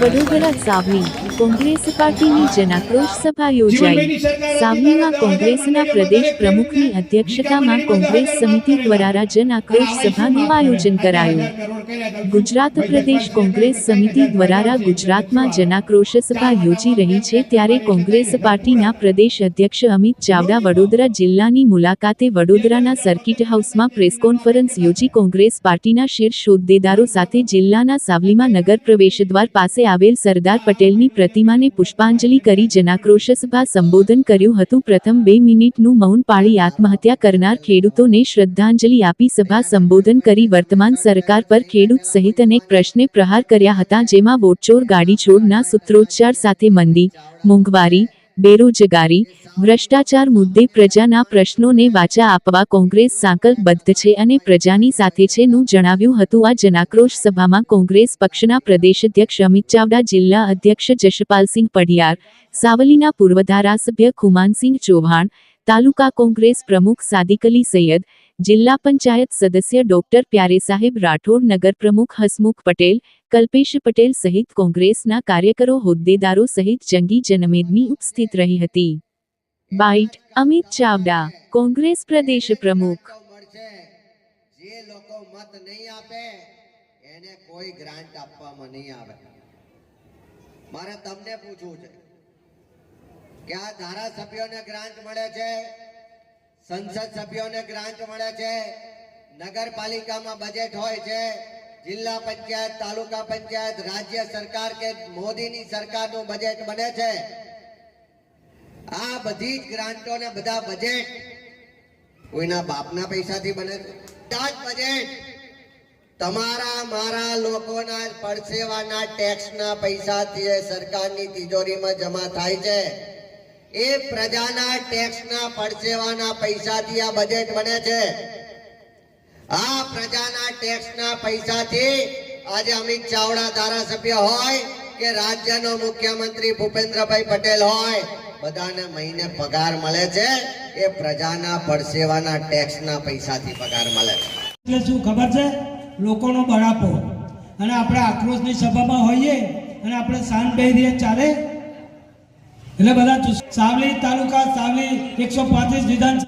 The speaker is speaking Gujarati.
વડોદરા સાવલી કોંગ્રેસ પાર્ટીની જનાક્રોશ સભા યોજાઈ। સાવલીમાં કોંગ્રેસના પ્રદેશ પ્રમુખની અધ્યક્ષતામાં કોંગ્રેસ સમિતિ દ્વારા જન આક્રોશ સભાનું આયોજન કરાયું। ગુજરાત પ્રદેશ કોંગ્રેસ સમિતિ દ્વારા ગુજરાતમાં જનાક્રોશ સભા યોજી રહી છે, ત્યારે કોંગ્રેસ પાર્ટીના પ્રદેશ અધ્યક્ષ અમિત ચાવડા વડોદરા જિલ્લાની મુલાકાતે વડોદરાના સર્કિટ હાઉસમાં પ્રેસ કોન્ફરન્સ યોજી કોંગ્રેસ પાર્ટીના શીર્ષ હોદ્દેદારો સાથે જિલ્લાના સાવલીમાં નગર પ્રવેશદ્વાર પાસે આવેલ સરદાર પટેલની પ્રતિમાને પુષ્પાંજલિ કરી જનાક્રોશ સભા સંબોધન કર્યું હતું। પ્રથમ 2 મિનિટનું મૌન પાળી આત્મહત્યા કરનાર ખેડૂતોને શ્રદ્ધાંજલિ આપી સભા સંબોધન કરી વર્તમાન સરકાર પર ખેડૂત સહિત અનેક પ્રશ્ને પ્રહાર કર્યા હતા, જેમાં વોટચોર ગાડીચોરના સૂત્રોચ્ચાર સાથે મંદી, મોંઘવારી, બેરોજગારી, ભ્રષ્ટાચાર મુદ્દે પ્રજાના પ્રશ્નોને વાચા આપવા કોંગ્રેસ સંકલ્પબદ્ધ છે અને પ્રજાની સાથે છે નું જણાવ્યું હતું। આ જનાક્રોશ સભામાં કોંગ્રેસ પક્ષના પ્રદેશ અધ્યક્ષ અમિત ચાવડા, જિલ્લા અધ્યક્ષ જશપાલસિંહ પઢિયાર, સાવલીના પૂર્વ ધારાસભ્ય ખુમાનસિંહ ચૌહાણ, તાલુકા કોંગ્રેસ પ્રમુખ સાદિક અલી સૈયદ, જિલ્લા પંચાયત સદસ્ય ડોક્ટર પ્યારેસાહેબ રાઠોડ, નગર પ્રમુખ હસમુખ પટેલ, કલ્પેશ પટેલ સહિત કોંગ્રેસના કાર્યકરો, હોદ્દેદારો સહિત જંગી જનમેદની ઉપસ્થિત રહી હતી। બાઇટ અમિત ચાવડા, કોંગ્રેસ પ્રદેશ પ્રમુખ। જે લોકો મત નહીં આપે એને કોઈ ગ્રાન્ટ આપવામાં નહીં આવે। મારે તમને પૂછવું છે કે આ ધારાસભ્યોને ગ્રાન્ટ મળે છે, સંસદ સભ્યોને ગ્રાન્ટ મળે છે, નગરપાલિકામાં બજેટ હોય છે, જિલ્લા પંચાયત, તાલુકા પંચાયત, રાજ્ય સરકાર કે મોદીની સરકારનું બજેટ બને છે। આ બધી જ ગ્રાન્ટો ને બધા બજેટ કોઈના બાપના પૈસાથી બને છે? આ જ બજેટ તમારા મારા લોકોના પરસેવાના ટેક્સના પૈસાથી સરકારની તિજોરીમાં જમા થાય છે। એ પ્રજાના ટેક્સના પરસેવાના પૈસાથી આ બજેટ બને છે। આ પ્રજાના ટેક્સના પૈસાથી આજે અમિત ચાવડા ધારાસભ્ય હોય કે રાજ્યનો મુખ્યમંત્રી ભૂપેન્દ્રભાઈ પટેલ હોય, બધાને મહિને પગાર મળે છે। એ પ્રજાના પરસેવાના ટેક્સના પૈસાથી પગાર મળે છે। એટલે શું ખબર છે? લોકોનો બળાપો, અને આપણે આક્રોશની સભામાં હોઈએ અને આપણે શાંત બેહી રહીએ ચાલે? એટલે બધા સાવલી તાલુકા, સાવલી 135 વિધાનસભા